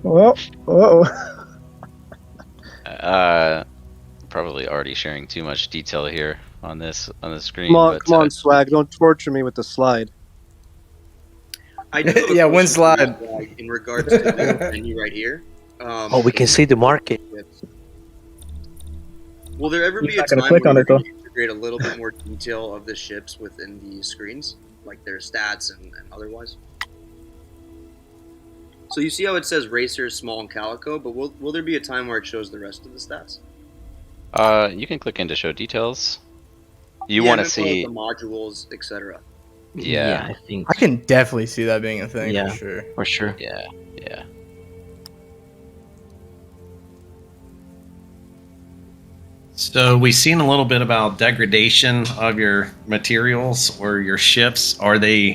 Well, uh-oh. Probably already sharing too much detail here on the screen. Come on, Swag! Don't torture me with the slide. I do have a Yeah, one question for you, slide. Swag, in regards to this menu right here. Oh, we can see the market. Will there ever You're be a not gonna time click where on you it, though. can integrate a little bit more detail of the ships within the screens, like their stats and otherwise? So you see how it says Racer, Small, and Calico, but will there be a time where it shows the rest of the stats? You can click into show details. You Yeah, want to and then, see like, the modules, etc. Yeah. I think. I can definitely see that being a thing Yeah. for sure. For sure. Yeah. So we've seen a little bit about degradation of your materials or your ships. Are they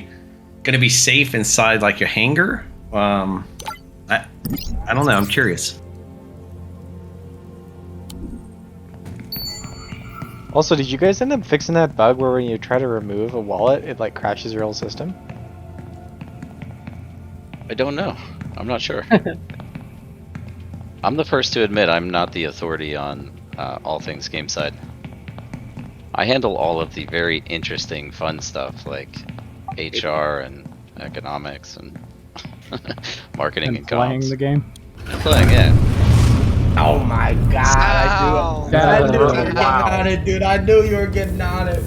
going to be safe inside like your hangar? I don't know. I'm curious. Also, did you guys end up fixing that bug where when you try to remove a wallet, it like crashes your whole system? I don't know. I'm not sure. I'm the first to admit I'm not the authority on all things game side. I handle all of the very interesting, fun stuff like HR and economics and marketing and playing comms. the game. I'm playing, yeah. Oh my god! I knew you were getting on it, dude. I knew you were getting on it.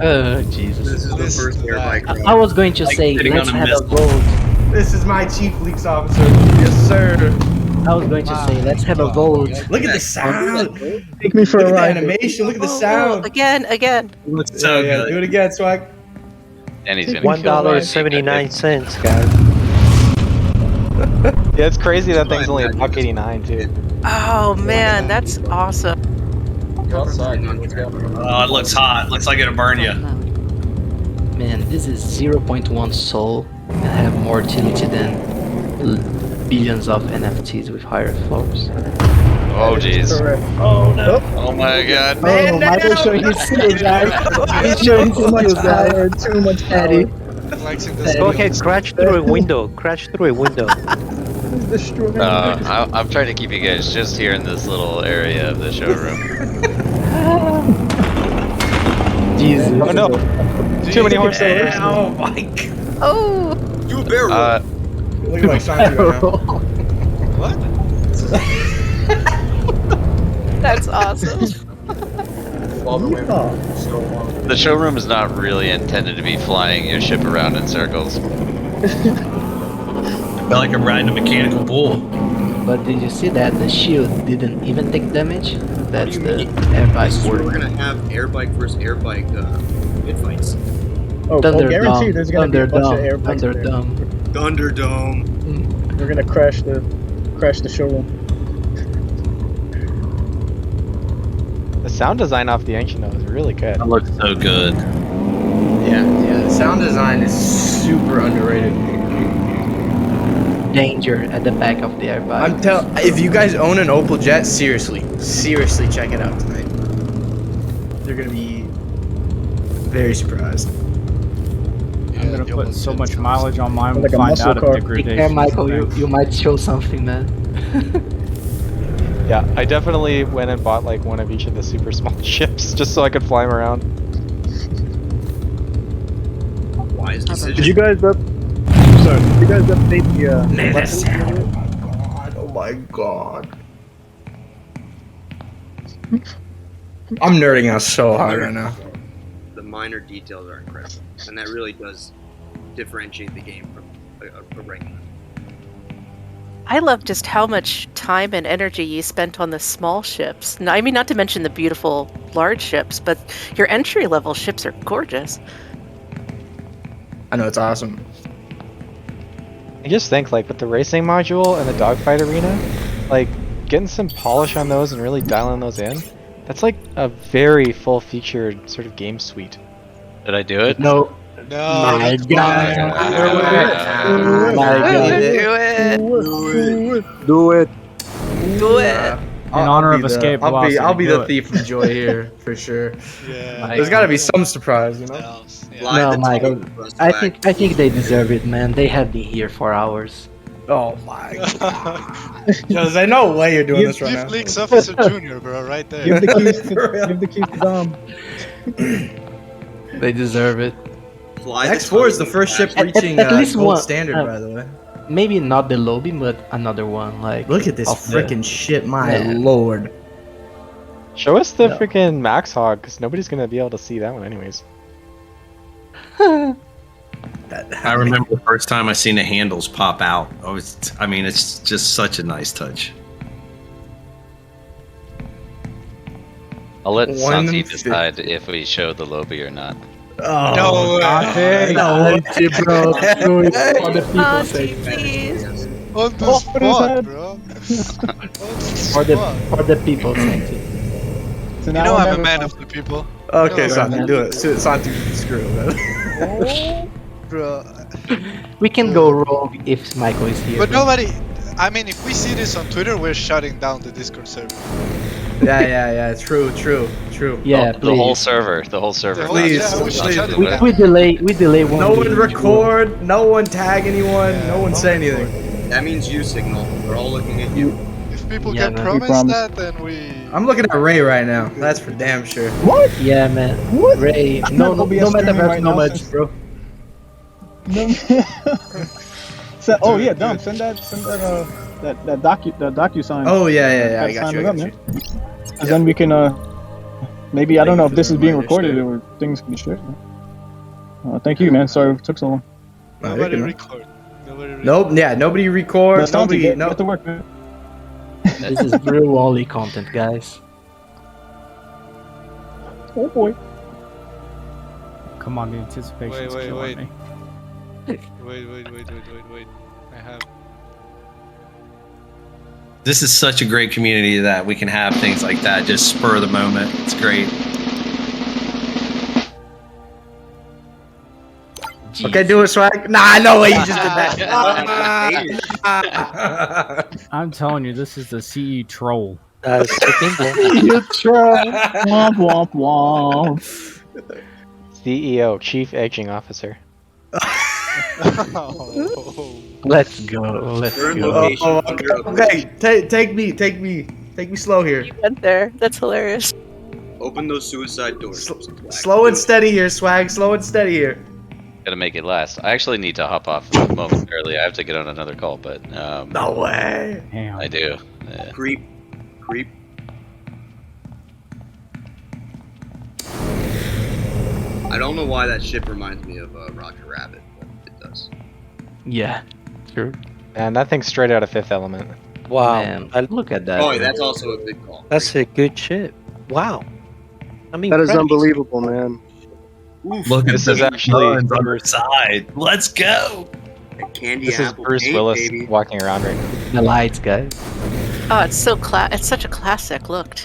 Oh Jesus! This is the first air bike ride. I was going to say sitting let's on a have a missile. vote. This is my chief leaks officer. Yes, sir. I was going to say let's have a vote. Look at the sound. Take me for Look a at the ride. animation. Look at the Oh, sound. again. So Yeah, good. do it again, Swag. And he's gonna $1.79, guys. Yeah, it's crazy that thing's only $1.89 too. Oh man, that's awesome. Oh, it looks hot. Looks like it'll burn you. Man, this is 0.1 soul and have more utility than billions of NFTs with higher floors. Oh jeez. Correct. Oh no. Oh my god. Oh, Michael's showing his skills, guys. He's showing too much power, too much power. Go ahead, crash through a window. Crash through a window. He's destroying I'm trying to keep you guys just here in this little area of the showroom. Jesus. Oh no. Too many horse owners. Oh my god. Oh, Do a bear roll. Look at my Shanti right now. that's awesme. The showroom is not really intended to be flying your ship around in circles. I feel like I'm riding a mechanical bull. But did you see that the shield didn't even take damage? That's do you the mean? air bike This is where we're word. gonna have air bike versus air bike pit fights. Oh, guaranteed there's gonna be a bunch of air bikes there. Thunderdome. Thunderdome. We're gonna crash the showroom. The sound design off the ancient is really good. That looks so good. Yeah, the sound design is super underrated. Danger at the back of the air bike. If you guys own an Opel Jet, seriously check it out tonight. You're gonna be very surprised. I'm gonna put so much mileage on mine. We'll Like a find muscle out car. if Take degradation. care, Michael. You might show something, man. Yeah, I definitely went and bought like one of each of the super small ships just so I could fly them around. Wise decision. Did you guys update the weapons? Oh my god. I'm nerding out so hard right now. The minor details are incredible, and that really does differentiate the game from a regular. I love just how much time and energy you spent on the small ships. I mean, not to mention the beautiful large ships, but your entry level ships are gorgeous. I know, it's awesome. I just think like with the racing module and the dogfight arena, like getting some polish on those and really dialing those in, that's like a very full featured sort of game suite. Did I do it? No. No. My God. Do it. Do it. In honor of escape velocity, I'll be do the it. thief of joy here for sure. Yeah. There's got to be some surprise, you know. Else, yeah. Fly No, the Michael. tape for us I back. think they deserve it, man. They had me here for hours. Oh my god. Jose, no way you're doing this right Chief now. Leaks Officer Junior, bro, right there. Give the keys For real. give the keys to Dom. They deserve it. Fly X4 is the first ship reaching at least gold one- standard, by the way. Maybe not the lobby, but another one. Like Look at this of the- freaking ship, my Man. lord. Show us the No. freaking Max Hog, because nobody's gonna be able to see that one anyways. I remember the first time I seen the handles pop out. I mean, it's just such a nice touch. I'll let Santi 150. decide if we show the lobby or not. Oh, No way. Okay. no, bro. Do it Hey. for the people's Auntie, sake. please. On the Oh, spot, what is that? bro. On the For the spot. for the people's sake. So You now know we'll I'm a never man find- of the people. Okay, No, Santi, man. do it. Santi, screw it, man. Bro. We can go rogue if Michael is here. But nobody... I mean, if we see this on Twitter, we're shutting down the Discord server. Yeah, true. Yeah, The whole please. server. The whole server. The whole- Please, yeah, we should please. shut it We, down. we delay one. No one game. record, no one tag anyone, Yeah, no one say anything. That means you, Signal. We're all looking at you. If people Yeah, can man. promise promise. that, then we... I'm looking at Ray right now. That's for damn sure. What? Yeah, man. What? Ray, I'm no not OBS streaming metaverse, right no now much, since- bro. No. Oh yeah, Dom, send that docu sign. Oh yeah, I That got sign you. is I up, got man. you. Because then we can maybe I don't know if this is being Thank you for the recorded or things can be shared. Thank you, man. Sorry it took so long. Nobody man. record. Nobody record. Nope. Yeah, nobody record. That's Santi, Nobody. get to No. work, man. This is real Wally content, guys. Oh boy. Come on, the anticipation's Wait. killing me. Wait. I have... This is such a great community that we can have things like that just spur of the moment. It's great. Okay, do it, swag. Nah, no way. You just did that. I'm telling you, this is the CE troll. You troll. Womp womp womp. CEO, Chief Edging Officer. Let's go. Let's go. Okay. Take me slow here. You went there. That's hilarious. Open those suicide doors. Slow and steady here, swag. Slow and steady here. Gotta make it last. I actually need to hop off momentarily. I have to get on another call, but No way. Damn. I do. Yeah. Creep. I don't know why that ship reminds me of Roger Rabbit, but it does. Yeah. True. And that thing's straight out of Fifth Element. Wow, Man, look at that. Oh, that's also a good call. that's a good ship. Wow. I mean, That is credits. unbelievable, man. Look at This the is actually guns on her side. Let's go. That candy This is apple Bruce paint, Willis baby. walking around right now. The lights, guys. Oh, it's so it's such a classic. Look.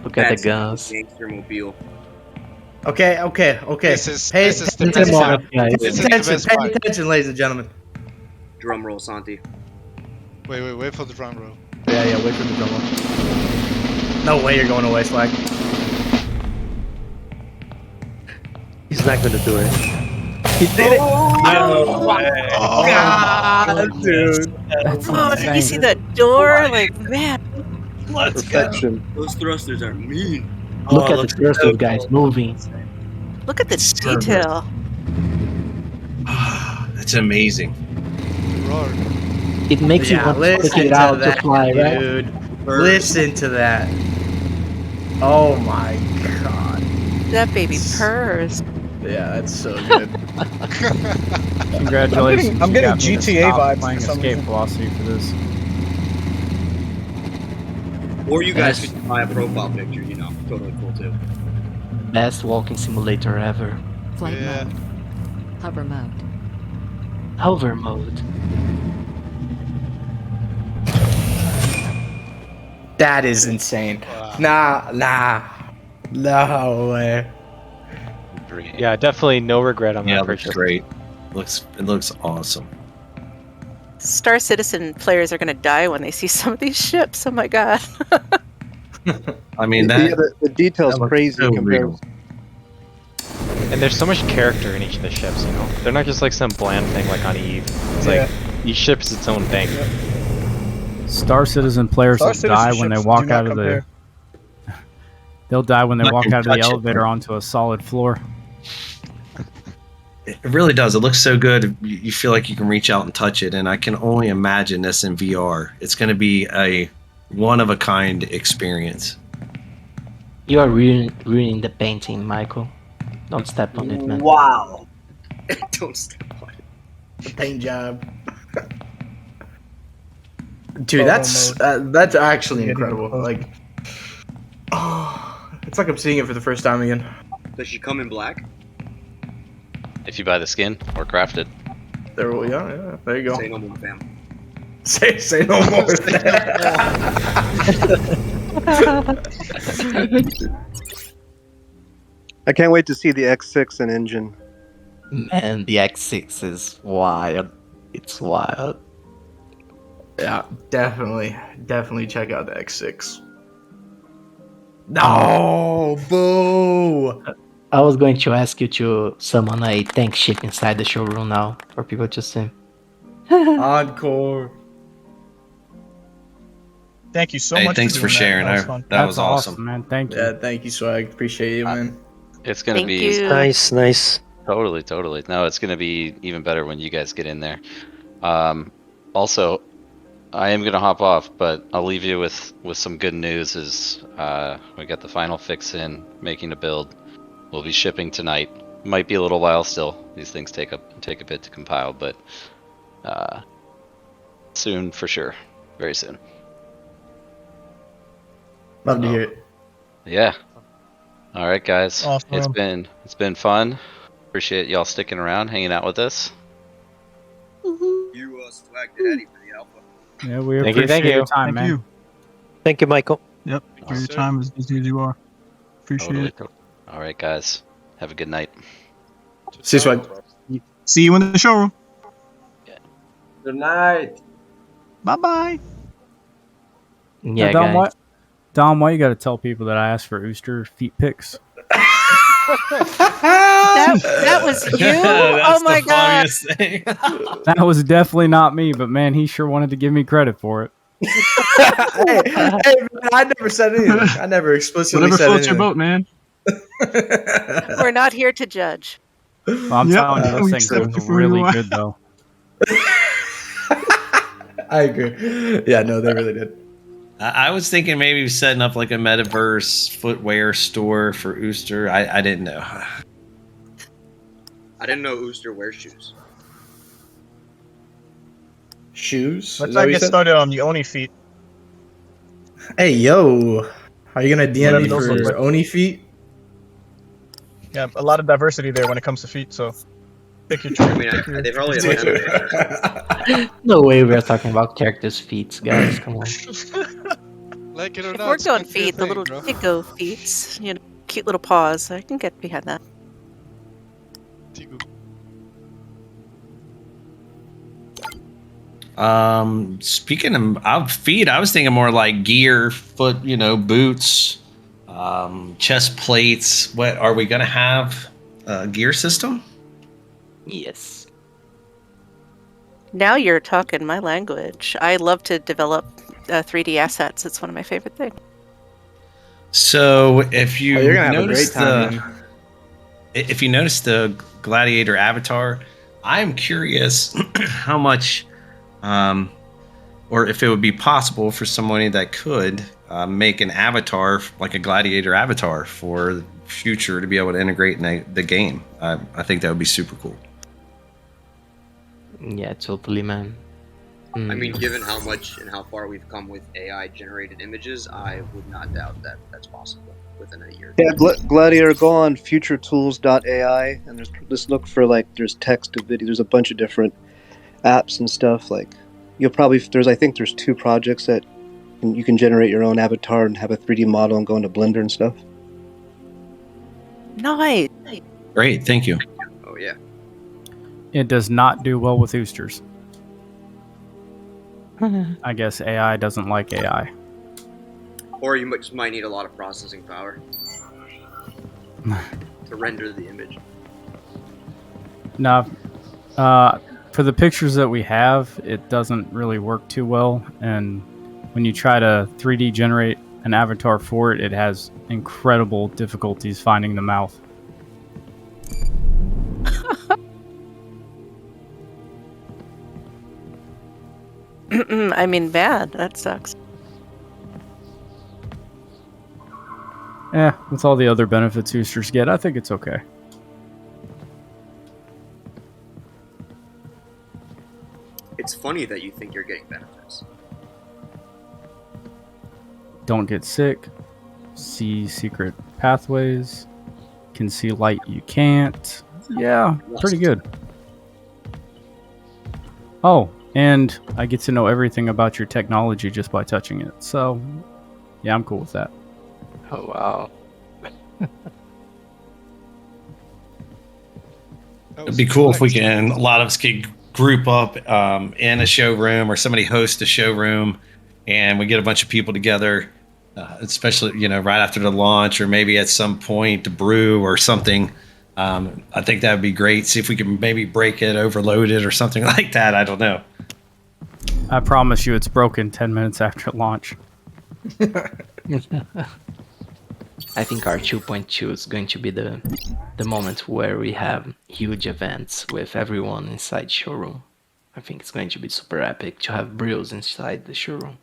Look at That's the guns. Gangster mobile. Okay. This is Pay the Put best them on part. up, guys. This is the attention. best Pay part. attention, ladies and gentlemen. Drum roll, Santi. Wait for the drum roll. Yeah. Wait for the drum roll. No way you're going away, swag. He's not gonna do it. He did it. No way. God, dude. That's Oh, did you insane. see that door? Like, man. Let's go. Perfection. Those thrusters are mean. Look Oh, at the looks thrusters, so guys, cool. moving. Look at the Server. detail. That's amazing. Roar. It makes you want to listen stick it to out to that, fly, right? dude. Listen to that. Oh my god. That baby purrs. Yeah, that's so good. Congratulations. I'm you getting got me to GTA stop vibes playing for some Escape reason. Velocity for this. Or you guys Yes. could buy a profile picture, you know. Totally cool too. Best walking simulator ever. Flight Yeah. mode. Hover mode. Hover mode. That is insane. Wow. Nah. No way. Great. Yeah, definitely no regret on Yeah, that it looks purchase. great. It looks awesome. Star Citizen players are going to die when they see some of these ships. Oh my god. I mean Yeah, that. the detail's that looks crazy so compared. real. And there's so much character in each of the ships, you know? They're not just like some bland thing like on Eve. It's like, each ship is its own thing. Star Citizen players will die when they walk out of the... They'll die when they Not walk gonna out of the touch it. elevator onto a solid floor. It really does. It looks so good. You feel like you can reach out and touch it, and I can only imagine this in VR. It's going to be a one-of-a-kind experience. You are ruining the painting, Michael. Don't step on it, man. Wow. Don't step on it. The paint job. Dude, that's actually incredible. Like, oh, it's like I'm seeing it for the first time again. Does she come in black? If you buy the skin or craft it. There, yeah, there you go. Say no more, fam. Say no more. I can't wait to see the X6 and engine. Man, the X6 is wild. It's wild. Yeah, definitely check out the X6. No, boo. I was going to ask you to summon a tank ship inside the showroom now for people to see. Encore. Thank you so Hey, much. thanks for doing sharing. That was fun. That was awesome. man. Thank you. Yeah, thank you, Swag. Appreciate you, man. It's gonna Thank be you. Nice. totally. No, it's gonna be even better when you guys get in there. Also, I am gonna hop off, but I'll leave you with some good news. Is we got the final fix in, making a build. We'll be shipping tonight. Might be a little while still. These things take a bit to compile, but soon for sure. Very soon. Love to hear it. Yeah. All right, guys. Awesome. It's been fun. Appreciate y'all sticking around, hanging out with us. You Swag Daddy for the alpha. Yeah, we Thank you, appreciate your time, Thank man. you. Thank you, Michael. Yep. For your time as busy as you are. Appreciate it. All right, guys. Have a good night. See you, Swag. See you in the showroom. Good night. Bye bye. Yeah, Dom, guys. Dom, why you gotta tell people that I asked for Ooster feet pics? That was you? Oh my god. That was definitely not me, but man, he sure wanted to give me credit for it. hey, man, I never said anything. I never explicitly Whatever said floats anything. your boat, man. We're not here to judge. Well, I'm telling you, we those things accept look you for who really you are. good, though. I agree. Yeah, no, they really did. I was thinking maybe setting up like a Metaverse footwear store for Ooster. I didn't know. I didn't know Ooster wears shoes. Shoes? Let's Is that not what you get said? started on the Oni feet. Hey, yo. Are you going to DM Whatever me those for look like. Oni feet? Yeah, a lot of diversity there when it comes to feet, so pick your choice. I mean, they probably have No way we are talking about characters' feet, guys. Come on. Like it or If not, we're it's going good for your feet, the thing, little bro. Tigo feet, cute little paws. I can get behind that. Speaking of feet, I was thinking more like gear, foot, boots, chest plates. What are we gonna have? A gear system? Yes. Now you're talking my language. I love to develop 3D assets. It's one of my favorite things. So if you you're gonna have a notice great time, if you notice the gladiator avatar, I am curious how much, or if it would be possible for somebody that could make an avatar, like a gladiator avatar, for the future to be able to integrate in the game. I think that would be super cool. Yeah, totally, man. I mean, given how much and how far we've come with AI-generated images, I would not doubt that that's possible within a year. Yeah, Gladiator, go on futuretools.ai and just look for there's text to video. There's a bunch of different apps and stuff. You'll probably I think there's 2 projects that you can generate your own avatar and have a 3D model and go into Blender and stuff. Nice. Great, thank you. Oh yeah. It does not do well with Oosters. I guess AI doesn't like AI. Or you just might need a lot of processing power to render the image. No, for the pictures that we have, it doesn't really work too well. And when you try to 3D generate an avatar for it, it has incredible difficulties finding the mouth. I mean, bad. That sucks. With all the other benefits boosters get, I think it's okay. It's funny that you think you're getting benefits. Don't get sick. See secret pathways. Can see light you can't. Yeah, pretty good. Oh, and I get to know everything about your technology just by touching it. So, yeah, I'm cool with that. Oh, wow. It'd be cool if we can, a lot of us could group up in a showroom or somebody host a showroom and we get a bunch of people together, especially, right after the launch or maybe at some point to brew or something. I think that would be great. See if we can maybe break it, overload it or something like that. I don't know. I promise you it's broken 10 minutes after launch. I think our 2.2 is going to be the moment where we have huge events with everyone inside showroom. I think it's going to be super epic to have brews inside the showroom.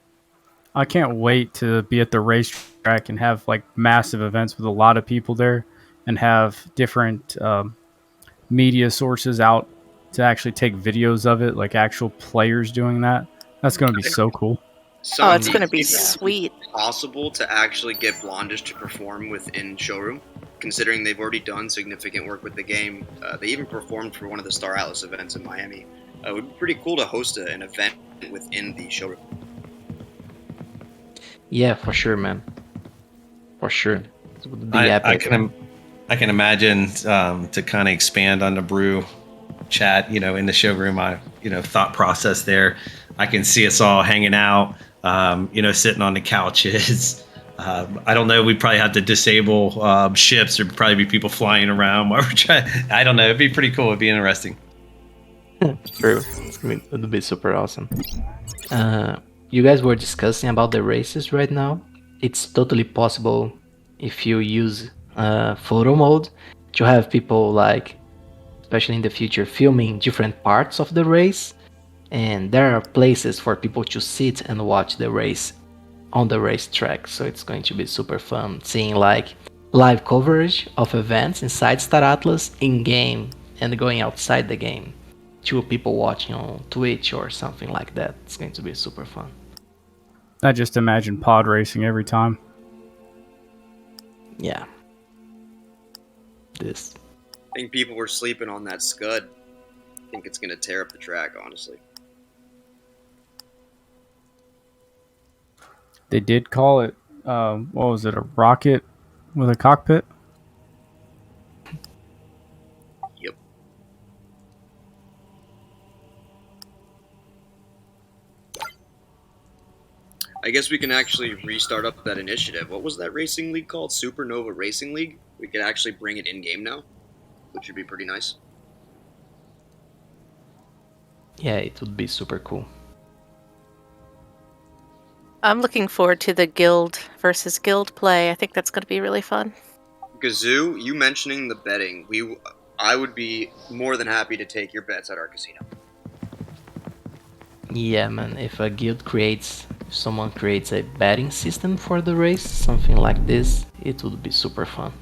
I can't wait to be at the racetrack and have like massive events with a lot of people there and have different media sources out to actually take videos of it, like actual players doing that. That's going to be so cool. It's going to be sweet. Possible to actually get Blondish to perform within Showroom, considering they've already done significant work with the game. They even performed for one of the Star Atlas events in Miami. It would be pretty cool to host an event within the Showroom. Yeah, for sure, man. For sure. It would be epic. I can imagine to kind of expand on the brew chat, in the showroom, thought process there. I can see us all hanging out, sitting on the couches. I don't know. We'd probably have to disable ships. There'd probably be people flying around while we're trying. I don't know. It'd be pretty cool. It'd be interesting. True. It would be super awesome. You guys were discussing about the races right now. It's totally possible if you use photo mode to have people like, especially in the future, filming different parts of the race. And there are places for people to sit and watch the race on the racetrack. So it's going to be super fun seeing like live coverage of events inside Star Atlas in game and going outside the game. 2 people watching on Twitch or something like that. It's going to be super fun. I just imagine pod racing every time. Yeah. I think people were sleeping on that Scud. I think it's going to tear up the track, honestly. They did call it, what was it, a rocket with a cockpit? Yep. I guess we can actually restart up that initiative. What was that racing league called? Supernova Racing League? We could actually bring it in-game now, which would be pretty nice. Yeah, it would be super cool. I'm looking forward to the guild versus guild play. I think that's going to be really fun. Gazoo, you mentioning the betting, I would be more than happy to take your bets at our casino. Yeah, man, if someone creates a betting system for the race, something like this, it would be super fun.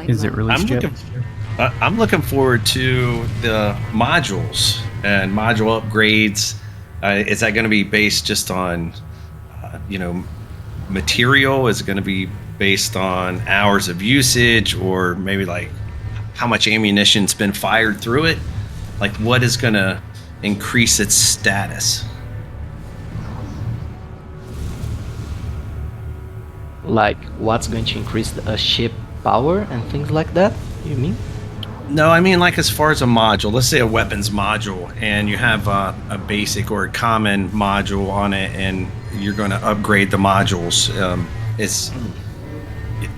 Is it released yet? I'm looking forward to the modules and module upgrades. Is that going to be based just on, material? Is it going to be based on hours of usage, or maybe like how much ammunition's been fired through it? Like, what is going to increase its status? Like, what's going to increase a ship power and things like that, you mean? No, I mean like as far as a module. Let's say a weapons module, and you have a basic or a common module on it, and you're going to upgrade the modules. It's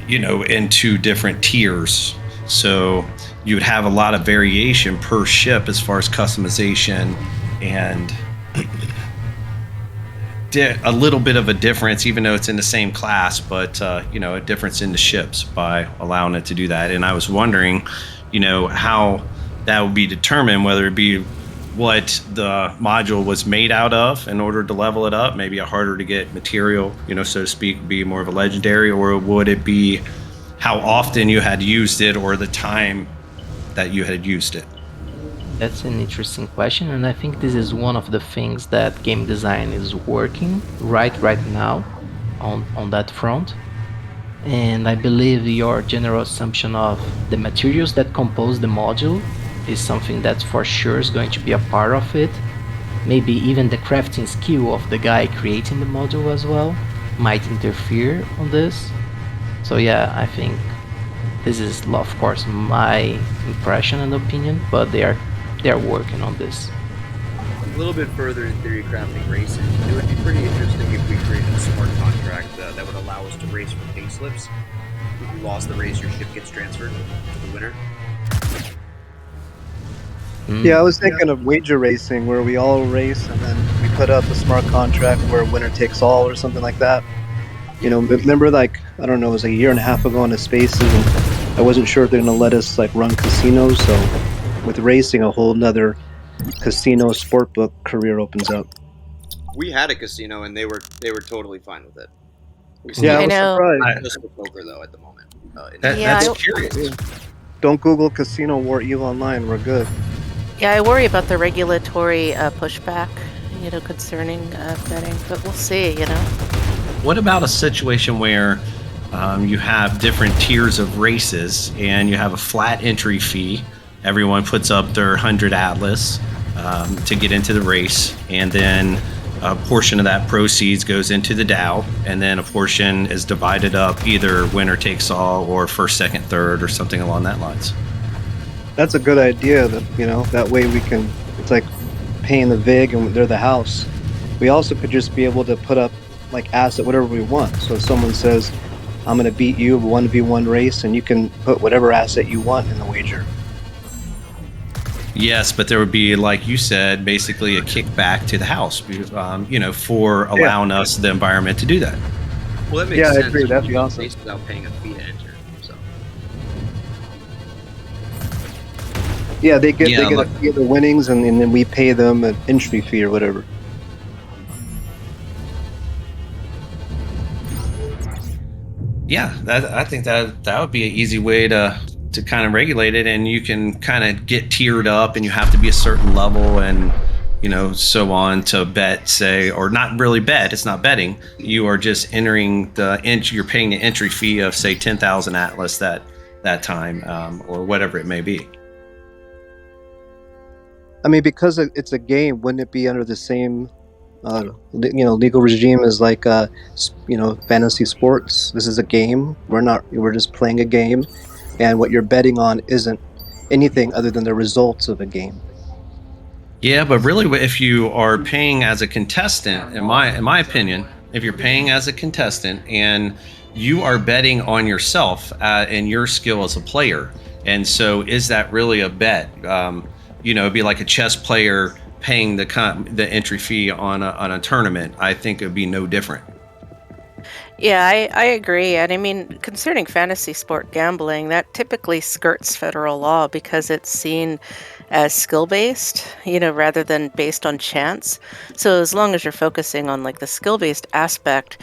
into different tiers, so you would have a lot of variation per ship as far as customization and a little bit of a difference, even though it's in the same class, but a difference in the ships by allowing it to do that. And I was wondering, how that would be determined, whether it be what the module was made out of in order to level it up, maybe a harder to get material, so to speak, be more of a legendary, or would it be how often you had used it or the time that you had used it? That's an interesting question, and I think this is one of the things that game design is working right now on that front. And I believe your general assumption of the materials that compose the module is something that for sure is going to be a part of it. Maybe even the crafting skill of the guy creating the module as well might interfere on this. So yeah, I think this is, of course, my impression and opinion, but they are working on this. A little bit further in theory crafting racing, it would be pretty interesting if we created a smart contract that would allow us to race for pay slips. If you lost the race, your ship gets transferred to the winner. Yeah, I was thinking of wager racing, where we all race and then we put up a smart contract where winner takes all or something like that. Remember, like, I don't know, it was a year and a half ago on the Spaces, and I wasn't sure if they're going to let us like run casinos. So with racing, a whole nother casino sportbook career opens up. We had a casino and they were totally fine with it. I was surprised. Just with poker though at the moment. That's curious. Don't Google Casino War Eve online. We're good. Yeah, I worry about the regulatory pushback, concerning betting, but we'll see, What about a situation where you have different tiers of races and you have a flat entry fee? Everyone puts up their 100 Atlas to get into the race, and then a portion of that proceeds goes into the DAO, and then a portion is divided up, either winner takes all or first, second, third, or something along that lines. That's a good idea. That way we can. It's like paying the VIG and they're the house. We also could just be able to put up like asset whatever we want. So if someone says, "I'm going to beat you 1v1 race," and you can put whatever asset you want in the wager. Yes, but there would be, like you said, basically a kickback to the house, for allowing us the environment to do that. Well, that makes sense. I agree. That'd be awesome. Without paying a fee to enter. So. Yeah, they get a fee of the winnings, and then we pay them an entry fee or whatever. Yeah, I think that would be an easy way to kind of regulate it, and you can kind of get tiered up, and you have to be a certain level, and so on to bet, say, or not really bet. It's not betting. You are just entering you're paying the entry fee of, say, 10,000 Atlas that time, or whatever it may be. I mean, because it's a game, wouldn't it be under the same, legal regime as like, fantasy sports? This is a game. We're just playing a game, and what you're betting on isn't anything other than the results of a game. Yeah, but really, if you are paying as a contestant, in my opinion, if you're paying as a contestant and you are betting on yourself and your skill as a player, and so is that really a bet? It'd be like a chess player paying the entry fee on a tournament. I think it would be no different. Yeah, I agree. And I mean, concerning fantasy sport gambling, that typically skirts federal law because it's seen as skill-based, rather than based on chance. So as long as you're focusing on like the skill-based aspect,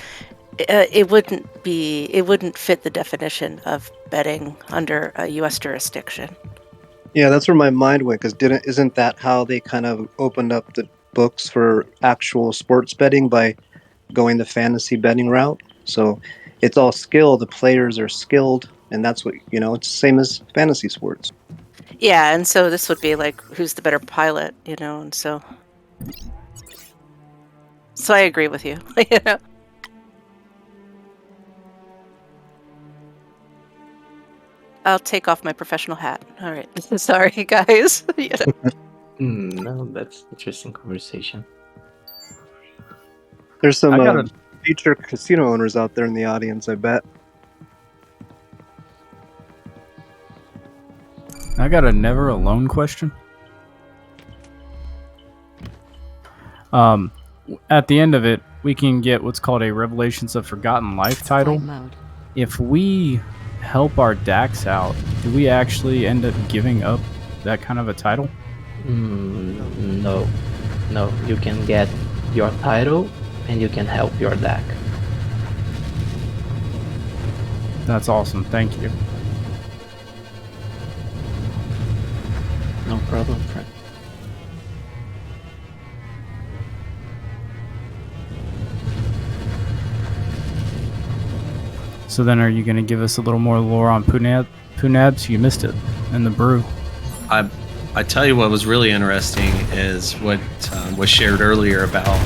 it wouldn't fit the definition of betting under a U.S. jurisdiction. Yeah, that's where my mind went, because isn't that how they kind of opened up the books for actual sports betting, by going the fantasy betting route? So it's all skill. The players are skilled, and that's what, it's the same as fantasy sports. Yeah, and so this would be like, who's the better pilot, and so I agree with you. I'll take off my professional hat. All right. Sorry, guys. Yeah. No, that's interesting conversation. There's some I got a future casino owners out there in the audience, I bet. never alone question. At the end of it, we can get what's called a Revelations of Forgotten Life title. Flight mode. If we help our Dax out, do we actually end up giving up that kind of a title? No. You can get your title and you can help your deck. That's awesome. Thank you. No problem, friend. So then, are you going to give us a little more lore on Punabs? You missed it in the brew. I tell you what was really interesting is what was shared earlier about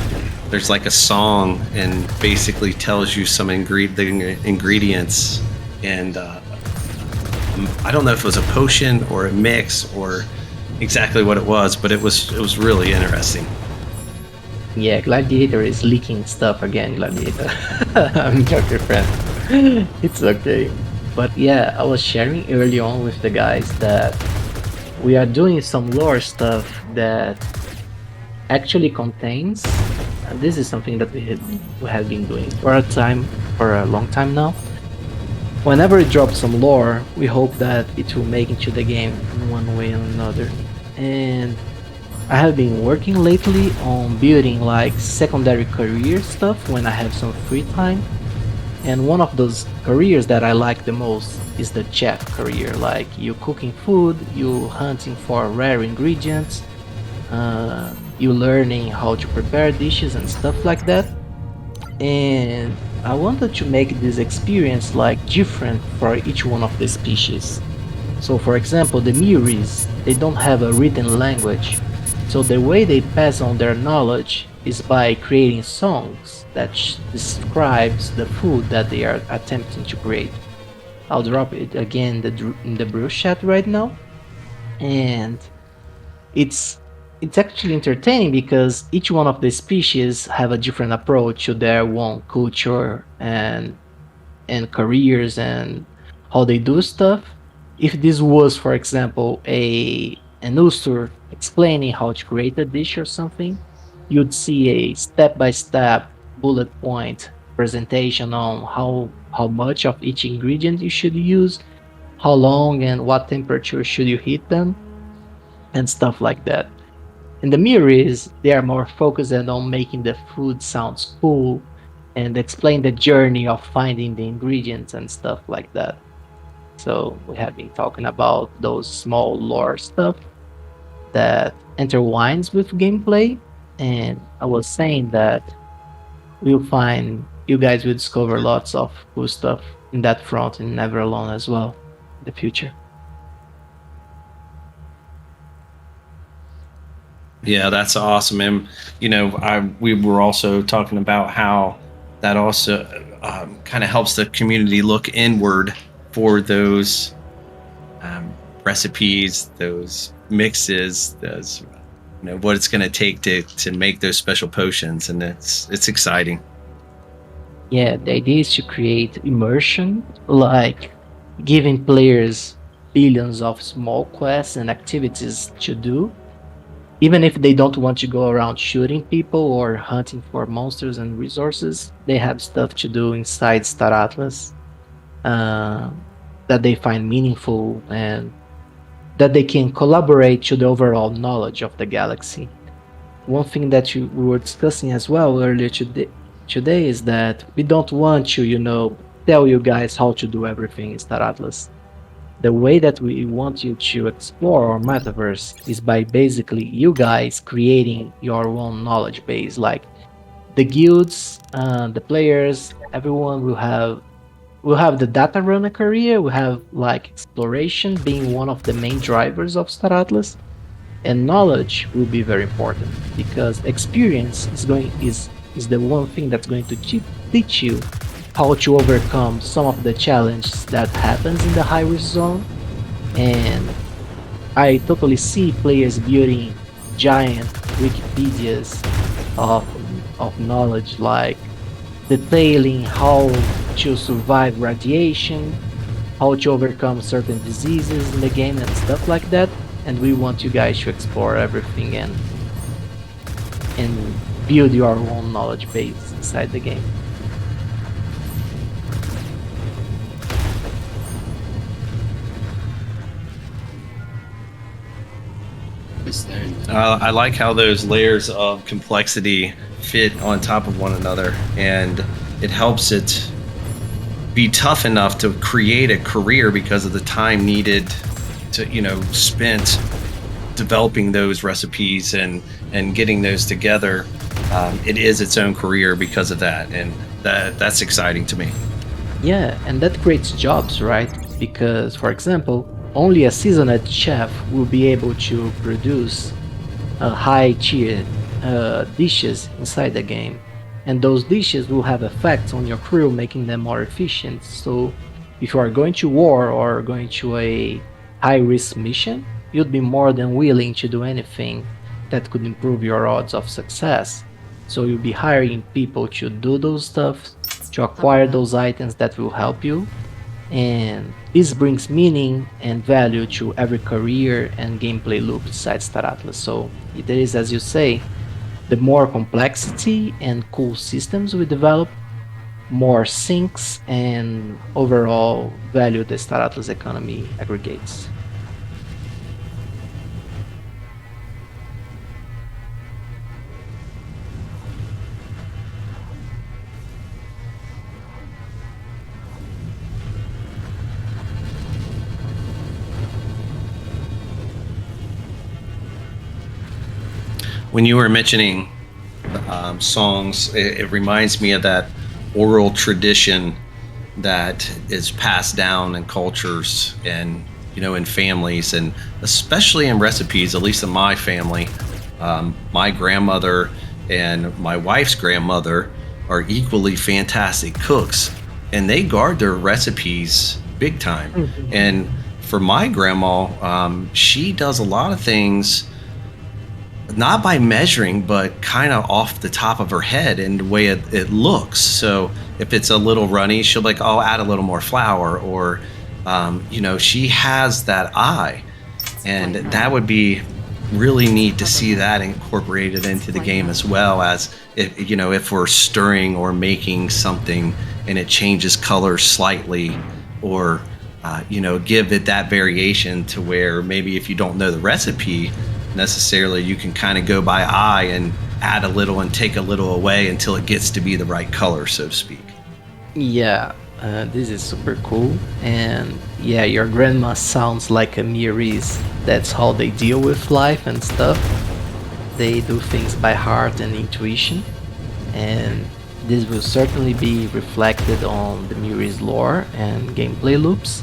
there's like a song and basically tells you some ingredients, and I don't know if it was a potion or a mix or exactly what it was, but it was really interesting. Yeah, Gladiator is leaking stuff again, Gladiator. I'm joking, friend. It's okay. But yeah, I was sharing early on with the guys that we are doing some lore stuff that actually contains, and this is something that we have been doing for a long time now. Whenever we drop some lore, we hope that it will make into the game in one way or another. And I have been working lately on building like secondary career stuff when I have some free time. And one of those careers that I like the most is the chef career. Like you cooking food, you hunting for rare ingredients, you learning how to prepare dishes and stuff like that. And I wanted to make this experience like different for each one of the species. So for example, the Muris, they don't have a written language. So the way they pass on their knowledge is by creating songs that describes the food that they are attempting to create. I'll drop it again in the brew chat right now. And it's actually entertaining because each one of the species have a different approach to their own culture and careers and how they do stuff. If this was, for example, an Ustur explaining how to create a dish or something, you'd see a step-by-step bullet point presentation on how much of each ingredient you should use, how long and what temperature should you heat them, and stuff like that. And the Miris, they are more focused on making the food sounds cool and explain the journey of finding the ingredients and stuff like that. So we have been talking about those small lore stuff that intertwines with gameplay, and I was saying that you guys will discover lots of cool stuff in that front in Never Alone as well in the future. Yeah, that's awesome. And we were also talking about how that also kind of helps the community look inward for those recipes, those mixes, those what it's going to take to make those special potions, and it's exciting. Yeah, the idea is to create immersion, like giving players billions of small quests and activities to do, even if they don't want to go around shooting people or hunting for monsters and resources. They have stuff to do inside Star Atlas that they find meaningful and that they can collaborate to the overall knowledge of the galaxy. One thing that we were discussing as well earlier today is that we don't want to, tell you guys how to do everything in Star Atlas. The way that we want you to explore our metaverse is by basically you guys creating your own knowledge base. Like the guilds, the players, everyone will have the data runner career. We have like exploration being one of the main drivers of Star Atlas, and knowledge will be very important because experience is the one thing that's going to teach you how to overcome some of the challenges that happens in the high risk zone, and I totally see players building giant Wikipedias of knowledge, like detailing how to survive radiation, how to overcome certain diseases in the game and stuff like that. And we want you guys to explore everything and build your own knowledge base inside the game. I like how those layers of complexity fit on top of one another, and it helps it be tough enough to create a career because of the time needed to, spent developing those recipes and getting those together. It is its own career because of that, and that's exciting to me. Yeah, and that creates jobs, right? Because, for example, only a seasoned chef will be able to produce high tier dishes inside the game, and those dishes will have effects on your crew, making them more efficient. So if you are going to war or going to a high risk mission, you'd be more than willing to do anything that could improve your odds of success. So you'll be hiring people to do those stuff, to acquire those items that will help you, and this brings meaning and value to every career and gameplay loop inside Star Atlas. So it is, as you say, the more complexity and cool systems we develop, more sinks and overall value the Star Atlas economy aggregates. When you were mentioning songs, it reminds me of that oral tradition that is passed down in cultures and in families, and especially in recipes. At least in my family, my grandmother and my wife's grandmother are equally fantastic cooks, and they guard their recipes big time. Mm-hmm. And for my grandma, she does a lot of things not by measuring, but kind of off the top of her head and the way it looks. So if it's a little runny, she'll like, oh, add a little more flour, or she has that eye, and that would be really neat to see that incorporated into the game, as well as if we're stirring or making something and it changes color slightly, or give it that variation to where maybe if you don't know the recipe necessarily, you can kind of go by eye and add a little and take a little away until it gets to be the right color, so to speak. Yeah, this is super cool. And yeah, your grandma sounds like a Miris. That's how they deal with life and stuff. They do things by heart and intuition, and this will certainly be reflected on the Miris lore and gameplay loops.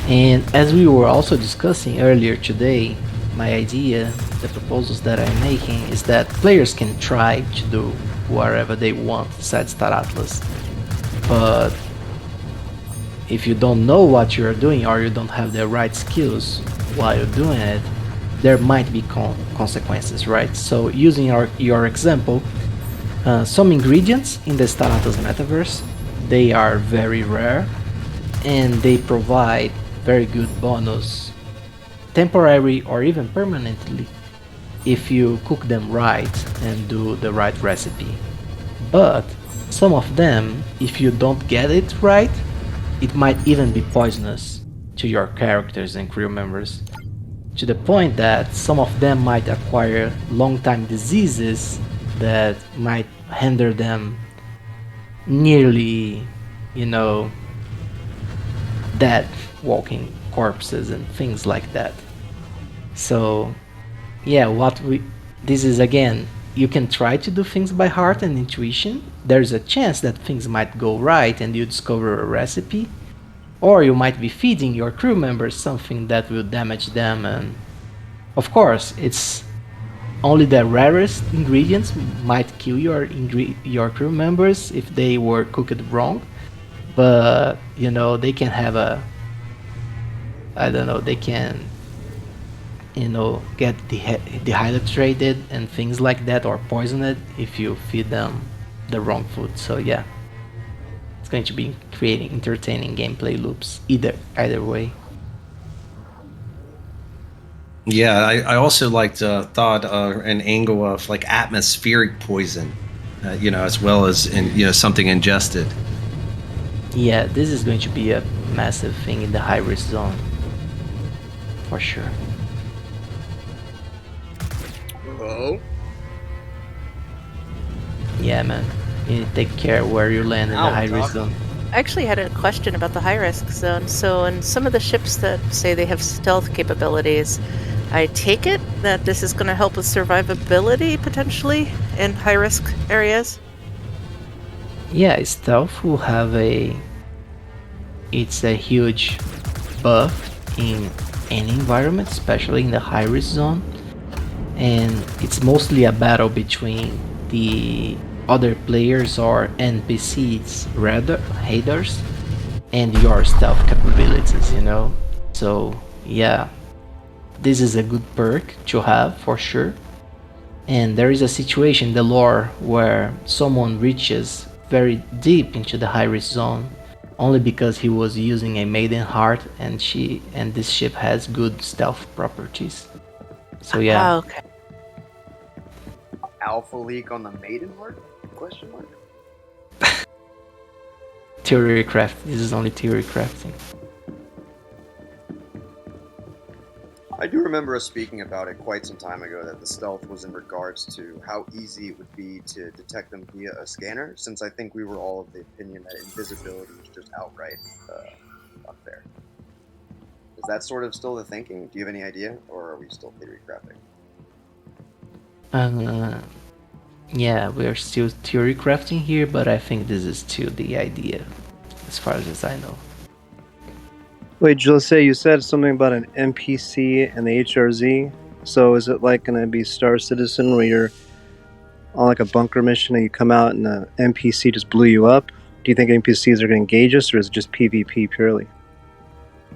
And as we were also discussing earlier today, my idea, the proposals that I'm making, is that players can try to do whatever they want inside Star Atlas. But if you don't know what you're doing, or you don't have the right skills while you're doing it, there might be consequences, right? So using your example, some ingredients in the Star Atlas Metaverse, they are very rare, and they provide very good bonus, temporary or even permanently, if you cook them right and do the right recipe. But some of them, if you don't get it right, it might even be poisonous to your characters and crew members, to the point that some of them might acquire long-time diseases that might hinder them nearly, dead, walking corpses and things like that. So yeah, this is, again, you can try to do things by heart and intuition. There's a chance that things might go right and you discover a recipe, or you might be feeding your crew members something that will damage them, and of course it's only the rarest ingredients might kill your crew members if they were cooked wrong. but you know they can have a, I don't know, they can, you know, get dehydrated and things like that, or poisoned if you feed them the wrong food. So yeah, it's going to be creating entertaining gameplay loops either way. Yeah, I also liked thought an angle of like atmospheric poison, you know, as well as something ingested. Yeah, this is going to be a massive thing in the high risk zone for sure. Oh. Yeah, man, you need to take care where you land in the high risk zone. I actually had a question about the high risk zone. So, in some of the ships that say they have stealth capabilities, I take it that this is going to help with survivability potentially in high risk areas. Yeah, stealth will have it's a huge buff in any environment, especially in the high risk zone, and it's mostly a battle between the other players or NPCs, rather haters, and your stealth capabilities, you know. So yeah, this is a good perk to have for sure. And there is a situation in the lore where someone reaches very deep into the high risk zone only because he was using a maiden heart, and this ship has good stealth properties. So yeah. Okay. Alpha leak on the maiden heart? Question mark. Theory craft. This is only theory crafting. I do remember us speaking about it quite some time ago, that the stealth was in regards to how easy it would be to detect them via a scanner, since I think we were all of the opinion that invisibility was just outright unfair. Is that sort of still the thinking? Do you have any idea, or are we still theory crafting? Yeah, we are still theory crafting here, but I think this is still the idea, as far as I know. Wait, Jose, you said something about an NPC and the HRZ. So is it like going to be Star Citizen where you're on like a bunker mission and you come out and the NPC just blew you up? Do you think NPCs are going to engage us, or is it just PvP purely?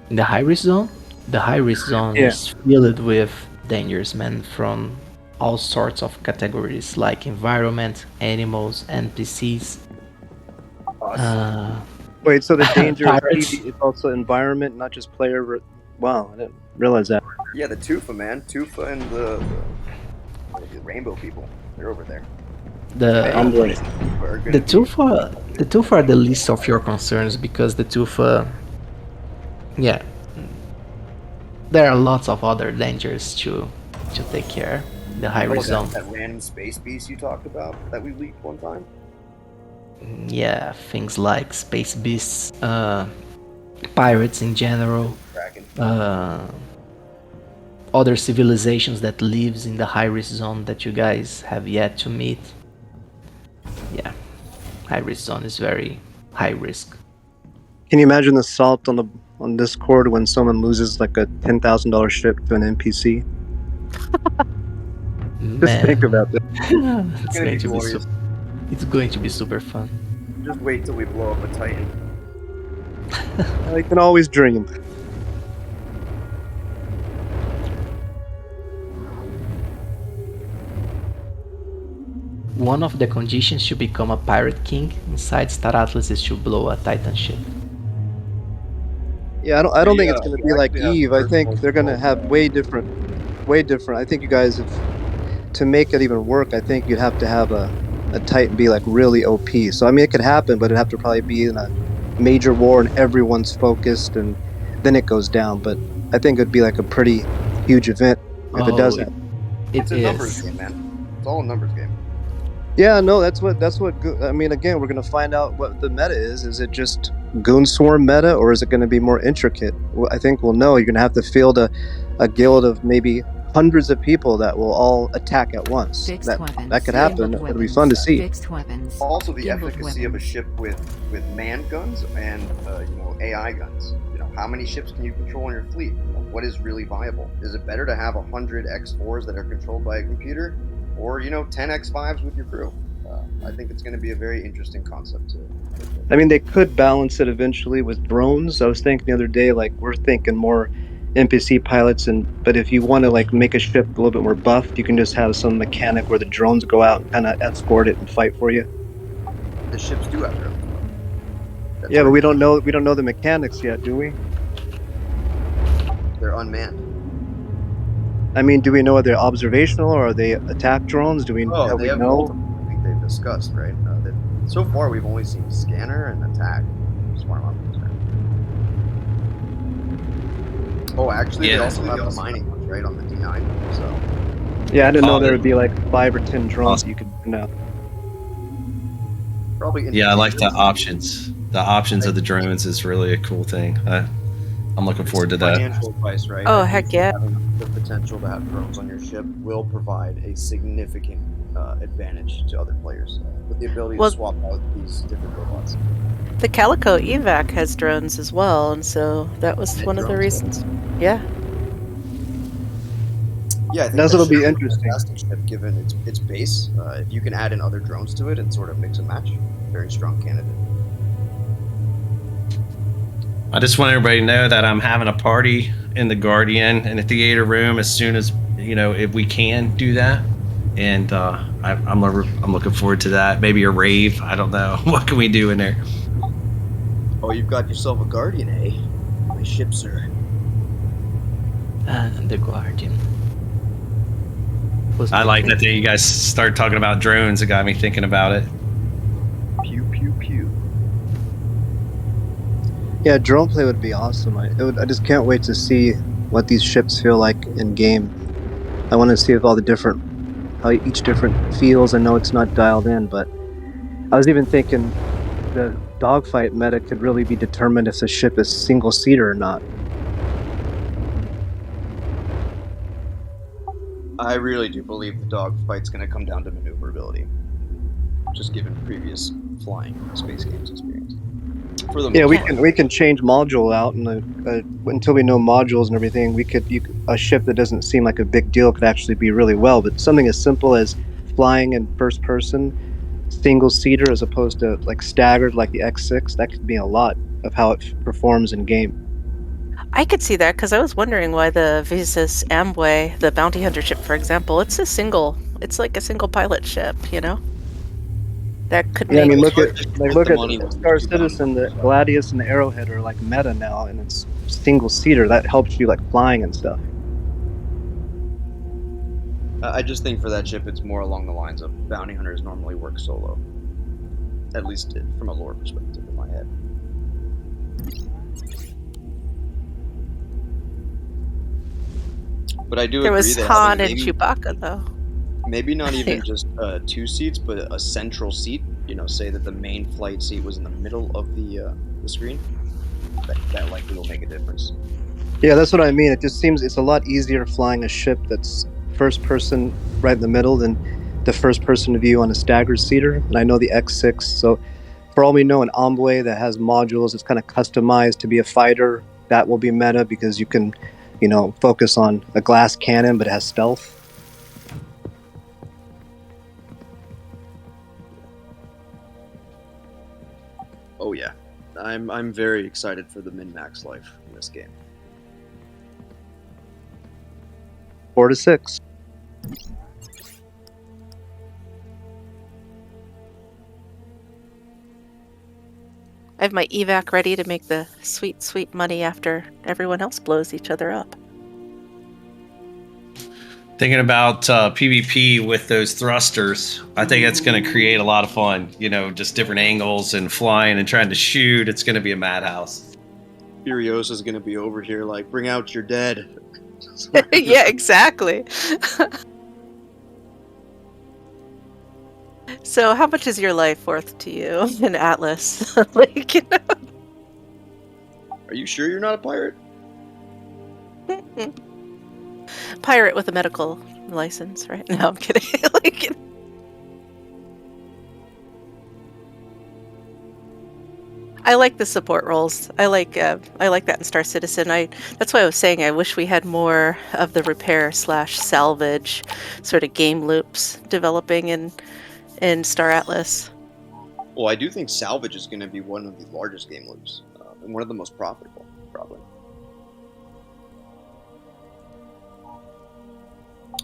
In the high risk zone? The high risk zone is filled with dangers, man, from all sorts of categories like environment, animals, NPCs. Wait, so the danger is also environment, not just player. Wow, I didn't realize that. Yeah, the Tufa, man. Tufa and the rainbow people. They're over there. The Tufa are the least of your concerns, because the Tufa, yeah, there are lots of other dangers to take care. The high risk zone. That random space beast you talked about that we leaked one time. Yeah, things like space beasts, pirates in general, other civilizations that lives in the high risk zone that you guys have yet to meet. Yeah, high risk zone is very high risk. Can you imagine the salt on Discord when someone loses like a $10,000 ship to an NPC? Just think about that. It's going to be super fun. Just wait till we blow up a Titan. I can always dream. One of the conditions to become a pirate king inside Star Atlas is to blow a Titan ship. Yeah, I don't think it's going to be like Eve. I think they're going to have way different. I think you guys, to make it even work, I think you'd have to have a Titan be like really OP. So I mean, it could happen, but it'd have to probably be in a major war and everyone's focused, and then it goes down. But I think it'd be like a pretty huge event if it does happen. It's a numbers game, man. It's all a numbers game. Yeah, no, that's what. I mean, again, we're gonna find out what the meta is. Is it just Goon Swarm meta, or is it going to be more intricate? Well, I think we'll know. You're going to have to field a guild of maybe hundreds of people that will all attack at once. That could happen. It'll be fun to see. Also, the efficacy of a ship with manned guns and AI guns. How many ships can you control in your fleet? What is really viable? Is it better to have 100 X4s that are controlled by a computer, or 10 X5s with your crew? I think it's going to be a very interesting concept to. I mean, they could balance it eventually with drones. I was thinking the other day, like we're thinking more NPC pilots, but if you want to like make a ship a little bit more buffed, you can just have some mechanic where the drones go out and kind of escort it and fight for you. The ships do have drones. That's Yeah, but already- we don't know the mechanics yet, do we? They're unmanned. I mean, do we know are they observational or are they attack drones? Do we Oh, have they we have know? multiple. I think they've discussed, right? So far, we've only seen scanner and attack, as far as I'm concerned. Oh, actually, they also have the mining ones, right, on the D9. So. Yeah, I didn't know there would be like 5 or 10 drones that you could know. Probably. Yeah, I like the options. The options of the drones is really a cool thing. I'm looking forward to that. Financial advice, right? Oh, I heck think yeah. Having the potential to have drones on your ship will provide a significant advantage to other players with the ability Well- to swap out these different robots. The Calico evac has drones as well, and so that was one of the reasons. Yeah. Yeah, I think That's that what'll be ship is a interesting. fantastic ship given its base. If you can add in other drones to it and sort of mix and match, very strong candidate. I just want everybody to know that I'm having a party in the Guardian in the theater room as soon as if we can do that, and I'm looking forward to that. Maybe a rave. I don't know. What can we do in there? Oh, you've got yourself a Guardian, eh? My ship, sir. The Guardian. I like that you guys started talking about drones. It got me thinking about it. Pew pew pew. Yeah, drone play would be awesome. I just can't wait to see what these ships feel like in game. I want to see if how each different feels. I know it's not dialed in, but I was even thinking the dogfight meta could really be determined if the ship is single seater or not. I really do believe the dogfight's going to come down to maneuverability, just given previous flying space games experience. For the Yeah, most part. we can change module out, and until we know modules and everything, a ship that doesn't seem like a big deal could actually be really well. But something as simple as flying in first person, single seater as opposed to like staggered like the X6, that could be a lot of how it performs in game. I could see that because I was wondering why the Visas Amway, the bounty hunter ship, for example, it's like a single pilot ship, That could Yeah, I make mean, look at the money was Star too Citizen, the Gladius and the Arrowhead are like meta now, and it's single seater. That helps you like flying and stuff. I just think for that ship, it's more along the lines of bounty hunters normally work solo. At least from a lore perspective in my head. But I do there agree was that Han having and Chewbacca though. maybe not even Yeah. just 2 seats, but a central seat. Say that the main flight seat was in the middle of the screen. That likely will make a difference. Yeah, that's what I mean. It just seems it's a lot easier flying a ship that's first person right in the middle than the first person view on a staggered seater. And I know the X6, so for all we know, an Omway that has modules, it's kind of customized to be a fighter. That will be meta because you can, focus on a glass cannon, but it has stealth. Oh yeah, I'm very excited for the min-max life in this game. 4 to 6. I have my evac ready to make the sweet, sweet money after everyone else blows each other up. Thinking about PvP with those thrusters, I think it's going to create a lot of fun. Just different angles and flying and trying to shoot. It's going to be a madhouse. Furiosa's gonna be over here like, bring out your dead. Yeah, exactly. So, how much is your life worth to you in Atlas? Are you sure you're not a pirate? Pirate with a medical license, right? No, I'm kidding. I like the support roles. I like that in Star Citizen. That's why I was saying I wish we had more of the repair / salvage sort of game loops developing in in Star Atlas. Well, I do think salvage is going to be one of the largest game loops and one of the most profitable, probably.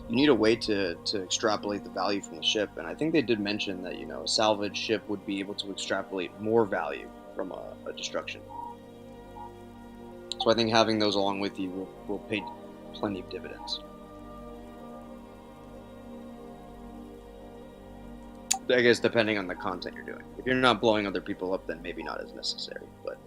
You need a way to extrapolate the value from the ship, and I think they did mention that a salvage ship would be able to extrapolate more value from a destruction. So I think having those along with you will pay plenty of dividends. I guess depending on the content you're doing. If you're not blowing other people up, then maybe not as necessary, but.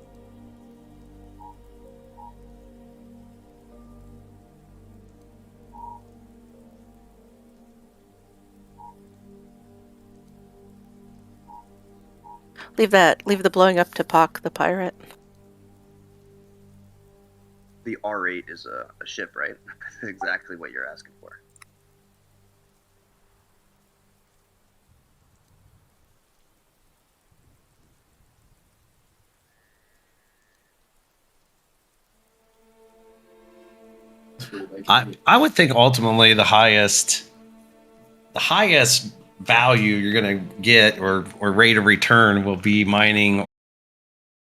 Leave the blowing up to Pock the pirate. The R8 is a ship, right? That's exactly what you're asking for. I would think ultimately the highest value you're gonna get or rate of return will be mining